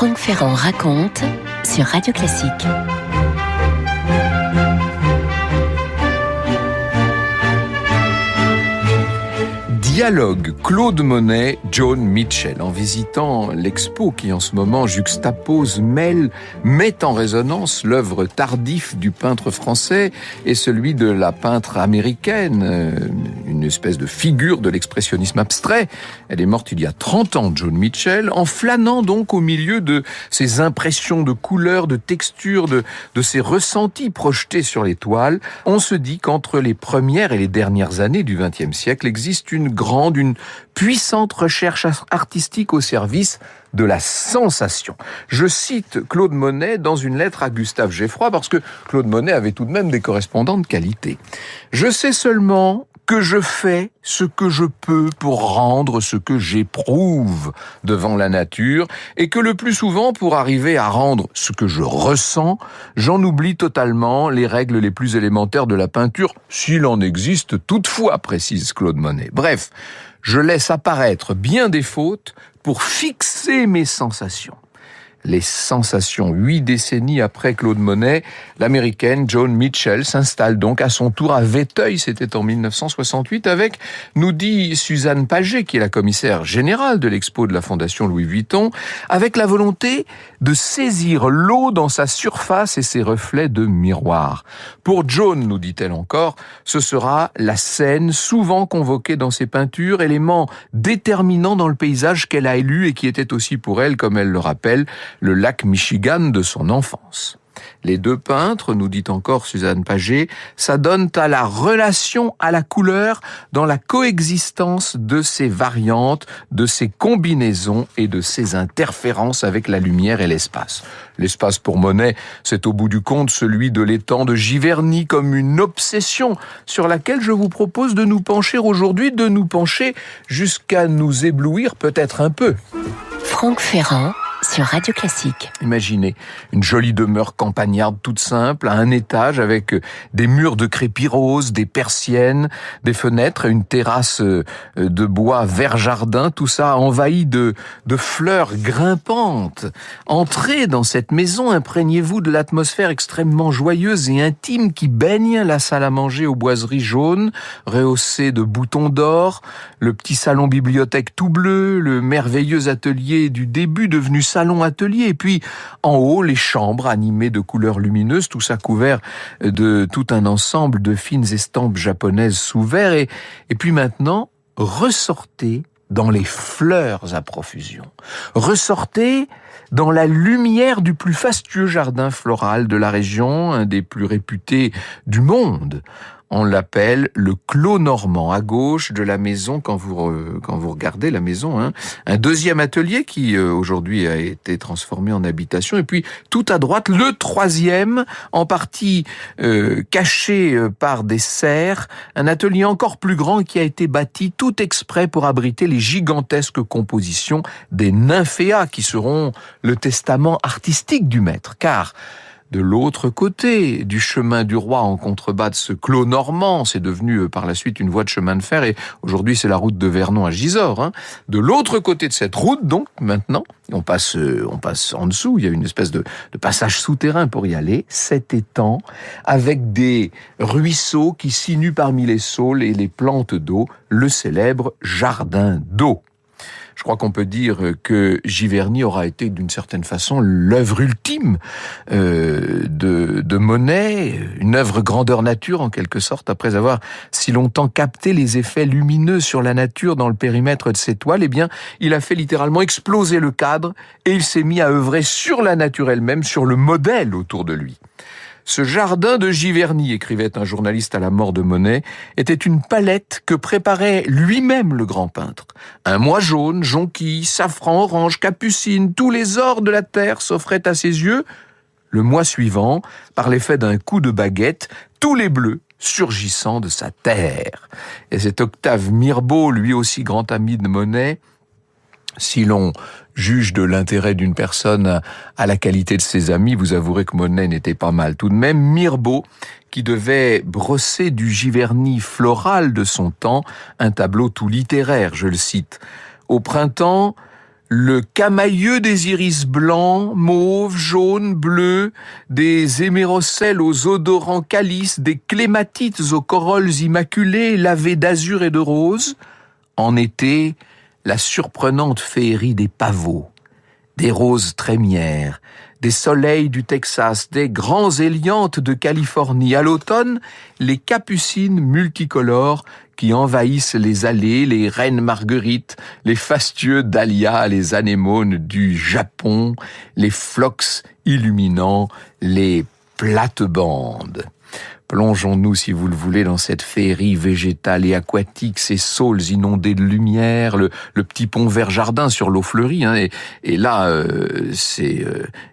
Franck Ferrand raconte sur Radio Classique. Dialogue Claude Monet, Joan Mitchell. En visitant l'expo qui en ce moment juxtapose, met en résonance l'œuvre tardive du peintre français et celui de la peintre américaine, une espèce de figure de l'expressionnisme abstrait. Elle est morte il y a 30 ans, Joan Mitchell, en flânant donc au milieu de ces impressions de couleurs, de textures, de ces ressentis projetés sur les toiles. On se dit qu'entre les premières et les dernières années du XXe siècle existe une puissante recherche artistique au service de la sensation. Je cite Claude Monet dans une lettre à Gustave Geffroy, parce que Claude Monet avait tout de même des correspondants de qualité. « Je sais seulement que je fais ce que je peux pour rendre ce que j'éprouve devant la nature, et que le plus souvent, pour arriver à rendre ce que je ressens, j'en oublie totalement les règles les plus élémentaires de la peinture, s'il en existe toutefois, précise Claude Monet. Bref, je laisse apparaître bien des fautes pour fixer mes sensations. » Les sensations. 8 décennies après Claude Monet, l'américaine Joan Mitchell s'installe donc à son tour à Vétheuil, c'était en 1968, avec, nous dit Suzanne Paget, qui est la commissaire générale de l'expo de la Fondation Louis Vuitton, avec la volonté de saisir l'eau dans sa surface et ses reflets de miroir. Pour Joan, nous dit-elle encore, ce sera la scène souvent convoquée dans ses peintures, élément déterminant dans le paysage qu'elle a élu et qui était aussi pour elle, comme elle le rappelle, le lac Michigan de son enfance. Les deux peintres, nous dit encore Suzanne Paget, s'adonnent à la relation à la couleur dans la coexistence de ces variantes, de ces combinaisons et de ces interférences avec la lumière et l'espace. L'espace pour Monet, c'est au bout du compte celui de l'étang de Giverny comme une obsession sur laquelle je vous propose de nous pencher aujourd'hui, de nous pencher jusqu'à nous éblouir peut-être un peu. Franck Ferrand sur Radio Classique. Imaginez une jolie demeure campagnarde toute simple, à un étage, avec des murs de crépi rose, des persiennes, des fenêtres, une terrasse de bois vert jardin, tout ça envahi de fleurs grimpantes. Entrez dans cette maison, imprégnez-vous de l'atmosphère extrêmement joyeuse et intime qui baigne la salle à manger aux boiseries jaunes, rehaussée de boutons d'or, le petit salon bibliothèque tout bleu, le merveilleux atelier du début devenu salon-atelier, et puis en haut, les chambres animées de couleurs lumineuses, tout ça couvert de tout un ensemble de fines estampes japonaises sous verre, et puis maintenant, ressortez dans les fleurs à profusion. Ressortez dans la lumière du plus fastueux jardin floral de la région, un des plus réputés du monde. On l'appelle le Clos Normand, à gauche de la maison, quand vous regardez la maison, un deuxième atelier qui aujourd'hui a été transformé en habitation, et puis tout à droite, le troisième, en partie caché par des serres, un atelier encore plus grand qui a été bâti tout exprès pour abriter les gigantesques compositions des nymphéas qui seront le testament artistique du maître, car de l'autre côté du chemin du roi en contrebas de ce clos normand, c'est devenu par la suite une voie de chemin de fer, et aujourd'hui c'est la route de Vernon à Gisors. De l'autre côté de cette route, donc, maintenant, on passe en dessous, il y a une espèce de passage souterrain pour y aller, cet étang, avec des ruisseaux qui sinuent parmi les saules et les plantes d'eau, le célèbre jardin d'eau. Je crois qu'on peut dire que Giverny aura été d'une certaine façon l'œuvre ultime de Monet, une œuvre grandeur nature en quelque sorte, après avoir si longtemps capté les effets lumineux sur la nature dans le périmètre de ses toiles. Eh bien, il a fait littéralement exploser le cadre et il s'est mis à œuvrer sur la nature elle-même, sur le modèle autour de lui. Ce jardin de Giverny, écrivait un journaliste à la mort de Monet, était une palette que préparait lui-même le grand peintre. Un mois jaune, jonquille, safran, orange, capucine, tous les ors de la terre s'offraient à ses yeux. Le mois suivant, par l'effet d'un coup de baguette, tous les bleus surgissant de sa terre. Et cet Octave Mirbeau, lui aussi grand ami de Monet, si l'on juge de l'intérêt d'une personne à la qualité de ses amis, vous avouerez que Monet n'était pas mal tout de même. Mirbeau, qui devait brosser du Giverny floral de son temps un tableau tout littéraire, je le cite. Au printemps, le camailleux des iris blancs, mauves, jaunes, bleus, des hémérocèles aux odorants calices, des clématites aux corolles immaculées, lavées d'azur et de rose. En été, la surprenante féerie des pavots, des roses trémières, des soleils du Texas, des grands éliantes de Californie. À l'automne, les capucines multicolores qui envahissent les allées, les reines marguerites, les fastueux dahlias, les anémones du Japon, les phlox illuminants, les plates-bandes. Plongeons-nous, si vous le voulez, dans cette féerie végétale et aquatique, ces saules inondés de lumière, le petit pont vert jardin sur l'eau fleurie. Et là, c'est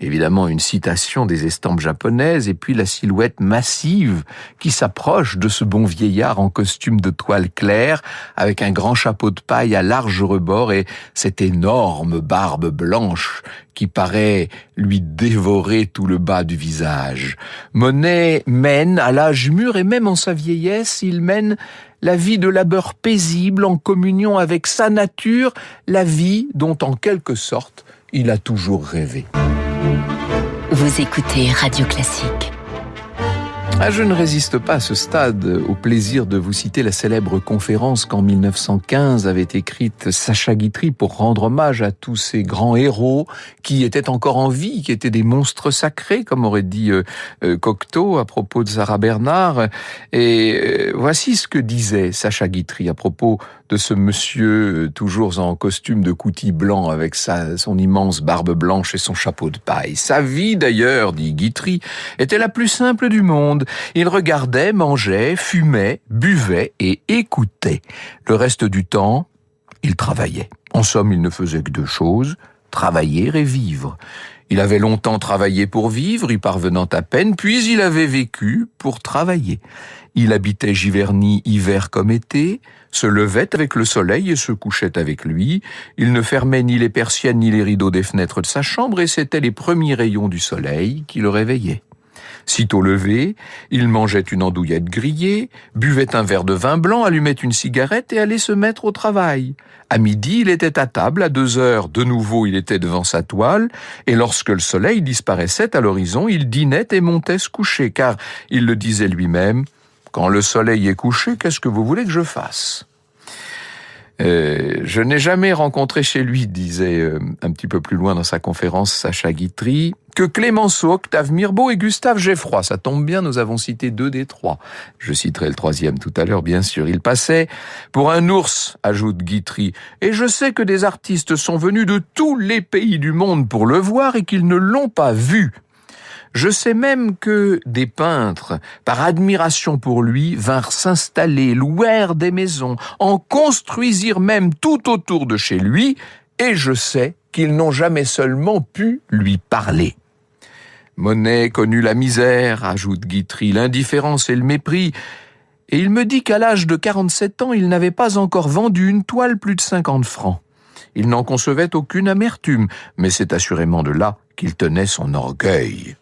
évidemment une citation des estampes japonaises, et puis la silhouette massive qui s'approche de ce bon vieillard en costume de toile claire, avec un grand chapeau de paille à large rebord et cette énorme barbe blanche qui paraît lui dévorer tout le bas du visage. Monet mène, à l'âge mûr et même en sa vieillesse, il mène la vie de labeur paisible en communion avec sa nature, la vie dont en quelque sorte il a toujours rêvé. Vous écoutez Radio Classique. Je ne résiste pas à ce stade au plaisir de vous citer la célèbre conférence qu'en 1915 avait écrite Sacha Guitry pour rendre hommage à tous ces grands héros qui étaient encore en vie, qui étaient des monstres sacrés, comme aurait dit Cocteau à propos de Sarah Bernard. Et voici ce que disait Sacha Guitry à propos de ce monsieur toujours en costume de coutil blanc avec son immense barbe blanche et son chapeau de paille. Sa vie d'ailleurs, dit Guitry, était la plus simple du monde. Il regardait, mangeait, fumait, buvait et écoutait. Le reste du temps, il travaillait. En somme, il ne faisait que deux choses, travailler et vivre. Il avait longtemps travaillé pour vivre, y parvenant à peine, puis il avait vécu pour travailler. Il habitait Giverny hiver comme été, se levait avec le soleil et se couchait avec lui. Il ne fermait ni les persiennes ni les rideaux des fenêtres de sa chambre et c'étaient les premiers rayons du soleil qui le réveillaient. Sitôt levé, il mangeait une andouillette grillée, buvait un verre de vin blanc, allumait une cigarette et allait se mettre au travail. À midi, il était à table, à 2 heures, de nouveau il était devant sa toile, et lorsque le soleil disparaissait à l'horizon, il dînait et montait se coucher, car il le disait lui-même, « Quand le soleil est couché, qu'est-ce que vous voulez que je fasse ?» Je n'ai jamais rencontré chez lui, disait un petit peu plus loin dans sa conférence Sacha Guitry, que Clémenceau, Octave Mirbeau et Gustave Geffroy. Ça tombe bien, nous avons cité 2 des 3. Je citerai le 3e tout à l'heure, bien sûr. Il passait pour un ours, ajoute Guitry. Et je sais que des artistes sont venus de tous les pays du monde pour le voir et qu'ils ne l'ont pas vu. Je sais même que des peintres, par admiration pour lui, vinrent s'installer, louèrent des maisons, en construisirent même tout autour de chez lui, et je sais qu'ils n'ont jamais seulement pu lui parler. Monet connut la misère, ajoute Guitry, l'indifférence et le mépris, et il me dit qu'à l'âge de 47 ans, il n'avait pas encore vendu une toile plus de 50 francs. Il n'en concevait aucune amertume, mais c'est assurément de là qu'il tenait son orgueil.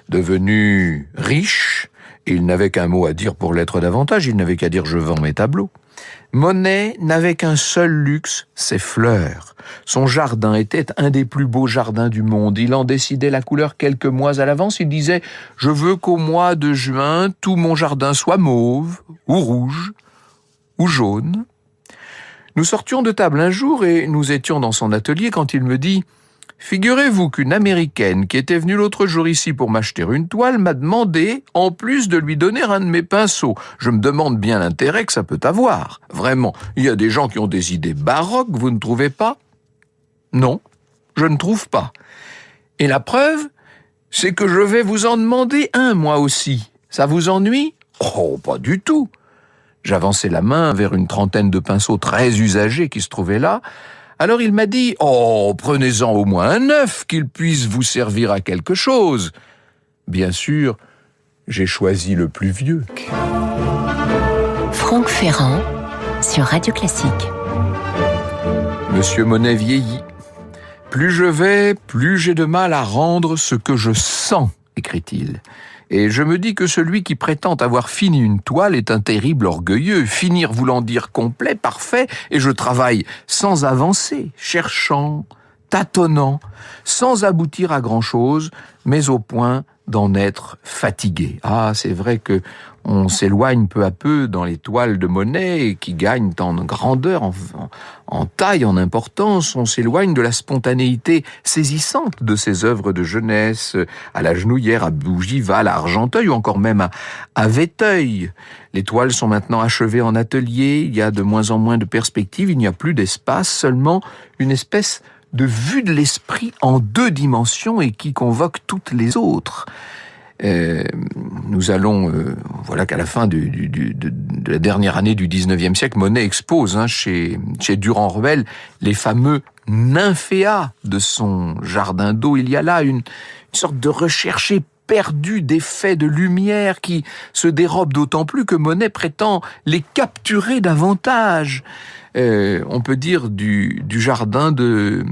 Devenu riche, il n'avait qu'un mot à dire pour l'être davantage, il n'avait qu'à dire « je vends mes tableaux ». Monet n'avait qu'un seul luxe, ses fleurs. Son jardin était un des plus beaux jardins du monde. Il en décidait la couleur quelques mois à l'avance. Il disait « je veux qu'au mois de juin, tout mon jardin soit mauve, ou rouge, ou jaune ». Nous sortions de table un jour et nous étions dans son atelier quand il me dit « Figurez-vous qu'une Américaine qui était venue l'autre jour ici pour m'acheter une toile m'a demandé, en plus, de lui donner un de mes pinceaux. Je me demande bien l'intérêt que ça peut avoir. Vraiment, il y a des gens qui ont des idées baroques, vous ne trouvez pas ? Non, je ne trouve pas. Et la preuve, c'est que je vais vous en demander un, moi aussi. Ça vous ennuie ? Oh, pas du tout. J'avançai la main vers une trentaine de pinceaux très usagés qui se trouvaient là. Alors il m'a dit « Oh, prenez-en au moins un neuf, qu'il puisse vous servir à quelque chose. » Bien sûr, j'ai choisi le plus vieux. Franck Ferrand sur Radio Classique. Monsieur Monet vieillit. Plus je vais, plus j'ai de mal à rendre ce que je sens, écrit-il. Et je me dis que celui qui prétend avoir fini une toile est un terrible orgueilleux, finir voulant dire complet, parfait, et je travaille sans avancer, cherchant, tâtonnant, sans aboutir à grand-chose, mais au point d'en être fatigué. Ah, c'est vrai que on s'éloigne peu à peu dans les toiles de Monet qui gagnent en grandeur, en taille, en importance. On s'éloigne de la spontanéité saisissante de ses œuvres de jeunesse, à la Genouillère, à Bougival, à Argenteuil ou encore même à Véteuil. Les toiles sont maintenant achevées en atelier, il y a de moins en moins de perspectives, il n'y a plus d'espace, seulement une espèce de vue de l'esprit en 2 dimensions et qui convoque toutes les autres. Nous allons, voilà qu'à la fin de la dernière année du 19e siècle, Monet expose chez Durand-Ruel les fameux nymphéas de son jardin d'eau. Il y a là une sorte de recherché perdu d'effets de lumière qui se dérobent d'autant plus que Monet prétend les capturer davantage. On peut dire du jardin de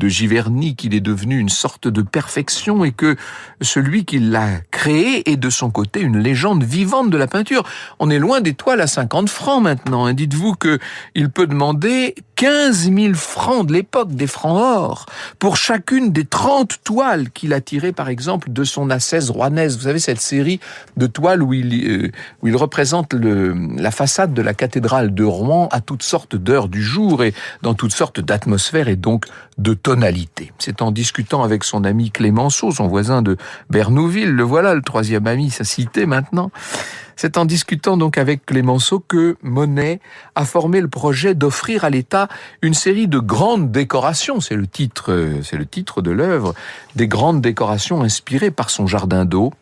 Giverny qu'il est devenu une sorte de perfection et que celui qui l'a créé est de son côté une légende vivante de la peinture. On est loin des toiles à 50 francs maintenant. Dites-vous qu'il peut demander 15 000 francs de l'époque, des francs or, pour chacune des 30 toiles qu'il a tirées, par exemple, de son ascèse rouennaise. Vous savez, cette série de toiles où il représente la façade de la cathédrale de Rouen à toutes sortes d'heures du jour et dans toutes sortes d'atmosphères et donc de tonalités. C'est en discutant avec son ami Clémenceau, son voisin de Bernouville, le voilà, le 3e ami, sa cité maintenant. C'est en discutant donc avec Clémenceau que Monet a formé le projet d'offrir à l'État une série de grandes décorations, c'est le titre de l'œuvre, des grandes décorations inspirées par son jardin d'eau.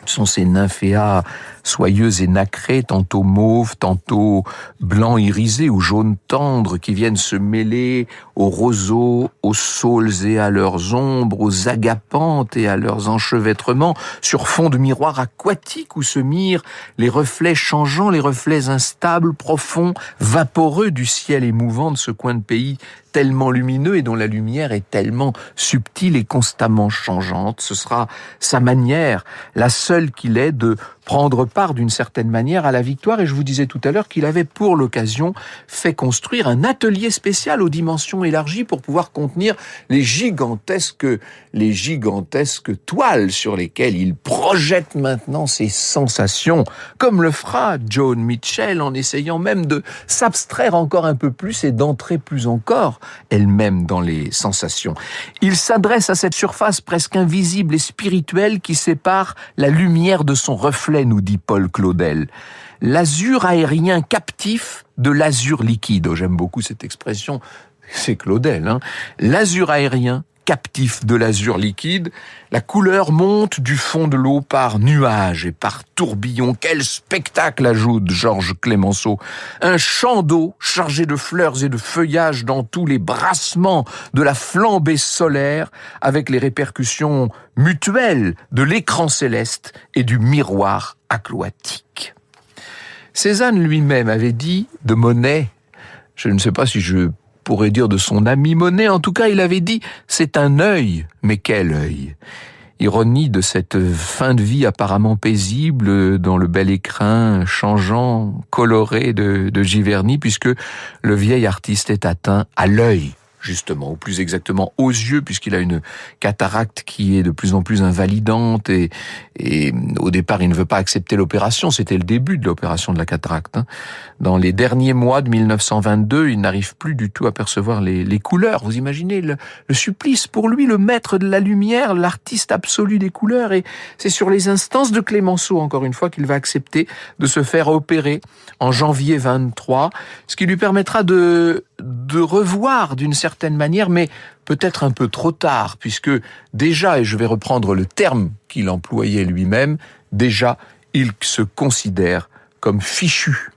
Ce sont ces nymphéas soyeux et nacrés, tantôt mauves, tantôt blancs irisés ou jaunes tendres, qui viennent se mêler aux roseaux, aux saules et à leurs ombres, aux agapantes et à leurs enchevêtrements, sur fond de miroir aquatique où se mirent les reflets changeants, les reflets instables, profonds, vaporeux du ciel émouvant de ce coin de pays tellement lumineux et dont la lumière est tellement subtile et constamment changeante. Ce sera sa manière, la seule qu'il ait, de prendre part d'une certaine manière à la victoire. Et je vous disais tout à l'heure qu'il avait pour l'occasion fait construire un atelier spécial aux dimensions élargies pour pouvoir contenir les gigantesques toiles sur lesquelles il projette maintenant ses sensations, comme le fera Joan Mitchell en essayant même de s'abstraire encore un peu plus et d'entrer plus encore elle-même dans les sensations. Il s'adresse à cette surface presque invisible et spirituelle qui sépare la lumière de son reflet, nous dit Paul Claudel. L'azur aérien captif de l'azur liquide. Oh, j'aime beaucoup cette expression, c'est Claudel. L'azur aérien captif de l'azur liquide, la couleur monte du fond de l'eau par nuages et par tourbillons. Quel spectacle, ajoute Georges Clémenceau. Un champ d'eau chargé de fleurs et de feuillages dans tous les brassements de la flambée solaire, avec les répercussions mutuelles de l'écran céleste et du miroir aquatique. Cézanne lui-même avait dit de Monet, je ne sais pas si je pourrait dire de son ami Monet, en tout cas il avait dit « c'est un œil, mais quel œil ?» Ironie de cette fin de vie apparemment paisible dans le bel écrin changeant, coloré de Giverny, puisque le vieil artiste est atteint à l'œil, justement, ou plus exactement aux yeux, puisqu'il a une cataracte qui est de plus en plus invalidante et au départ, il ne veut pas accepter l'opération. C'était le début de l'opération de la cataracte. Dans les derniers mois de 1922, il n'arrive plus du tout à percevoir les couleurs. Vous imaginez le supplice pour lui, le maître de la lumière, l'artiste absolu des couleurs. Et c'est sur les instances de Clémenceau, encore une fois, qu'il va accepter de se faire opérer en janvier 23, ce qui lui permettra de revoir d'une certaine manière, mais peut-être un peu trop tard, puisque déjà, et je vais reprendre le terme qu'il employait lui-même, déjà, il se considère comme fichu.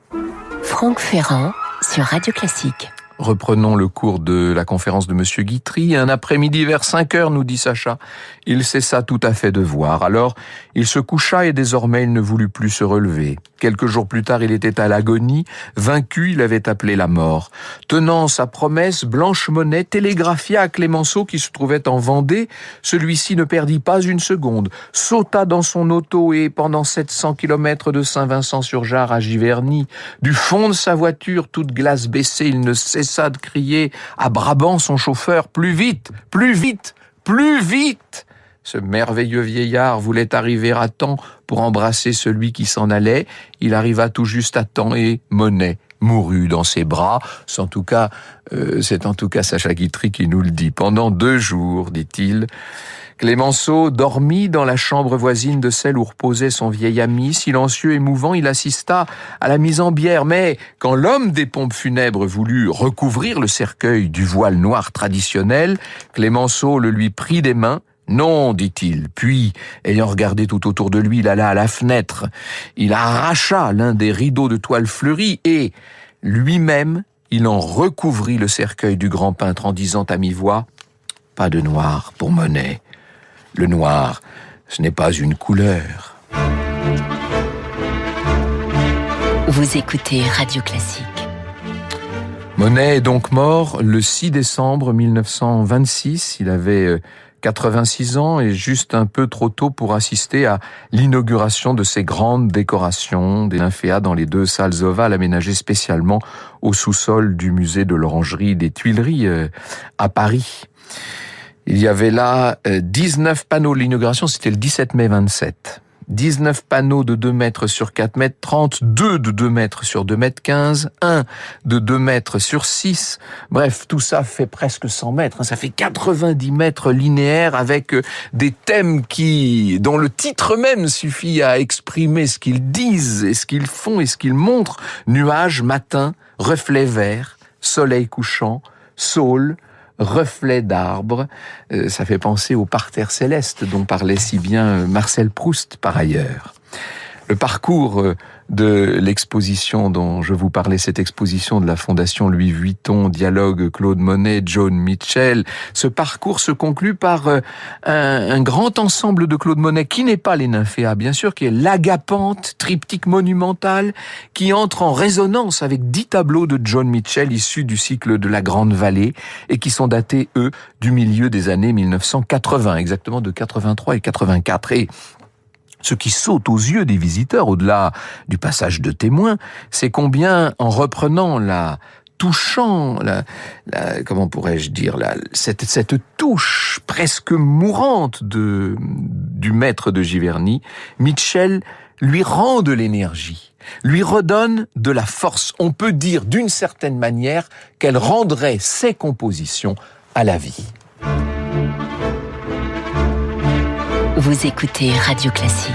Franck Ferrand sur Radio Classique. Reprenons le cours de la conférence de Monsieur Guitry. Un après-midi vers 5 heures, nous dit Sacha, il cessa tout à fait de voir. Alors, il se coucha et désormais il ne voulut plus se relever. Quelques jours plus tard, il était à l'agonie. Vaincu, il avait appelé la mort. Tenant sa promesse, Blanche Monet télégraphia à Clémenceau qui se trouvait en Vendée. Celui-ci ne perdit pas une seconde, sauta dans son auto et, pendant 700 kilomètres de Saint-Vincent-sur-Jard à Giverny, du fond de sa voiture, toute glace baissée, il ne cessa cessa de crier à Brabant son chauffeur, plus vite, plus vite, plus vite. Ce merveilleux vieillard voulait arriver à temps pour embrasser celui qui s'en allait. Il arriva tout juste à temps et Monet mourut dans ses bras. C'est en tout cas Sacha Guitry qui nous le dit. Pendant 2 jours, dit-il, Clémenceau dormit dans la chambre voisine de celle où reposait son vieil ami. Silencieux et mouvant, il assista à la mise en bière. Mais quand l'homme des pompes funèbres voulut recouvrir le cercueil du voile noir traditionnel, Clémenceau le lui prit des mains. Non, dit-il, puis, ayant regardé tout autour de lui, il alla à la fenêtre. Il arracha l'un des rideaux de toile fleurie et, lui-même, il en recouvrit le cercueil du grand peintre en disant à mi-voix « Pas de noir pour Monet. Le noir, ce n'est pas une couleur. » Vous écoutez Radio Classique. Monet est donc mort le 6 décembre 1926. Il avait 86 ans et juste un peu trop tôt pour assister à l'inauguration de ces grandes décorations des nymphéas dans les 2 salles ovales aménagées spécialement au sous-sol du musée de l'Orangerie des Tuileries à Paris. Il y avait là 19 panneaux. L'inauguration, c'était le 17 mai 27. 19 panneaux de 2 mètres sur 4 mètres 30, 2 de 2 mètres sur 2 mètres 15, 1 de 2 mètres sur 6. Bref, tout ça fait presque 100 mètres. Ça fait 90 mètres linéaires avec des thèmes dont le titre même suffit à exprimer ce qu'ils disent et ce qu'ils font et ce qu'ils montrent. Nuages, matin, reflets verts, soleil couchant, saule, reflets d'arbres, ça fait penser au parterre céleste dont parlait si bien Marcel Proust par ailleurs. Le parcours de l'exposition dont je vous parlais, cette exposition de la Fondation Louis Vuitton, Dialogue Claude Monet, Joan Mitchell, ce parcours se conclut par un grand ensemble de Claude Monet qui n'est pas les nymphéas, bien sûr, qui est l'agapante, triptyque monumental, qui entre en résonance avec 10 tableaux de Joan Mitchell issus du cycle de la Grande Vallée et qui sont datés, eux, du milieu des années 1980, exactement de 83 et 84. Et ce qui saute aux yeux des visiteurs, au-delà du passage de témoins, c'est combien, en reprenant comment pourrais-je dire, cette touche presque mourante du maître de Giverny, Mitchell lui rend de l'énergie, lui redonne de la force. On peut dire d'une certaine manière qu'elle rendrait ses compositions à la vie. Vous écoutez Radio Classique.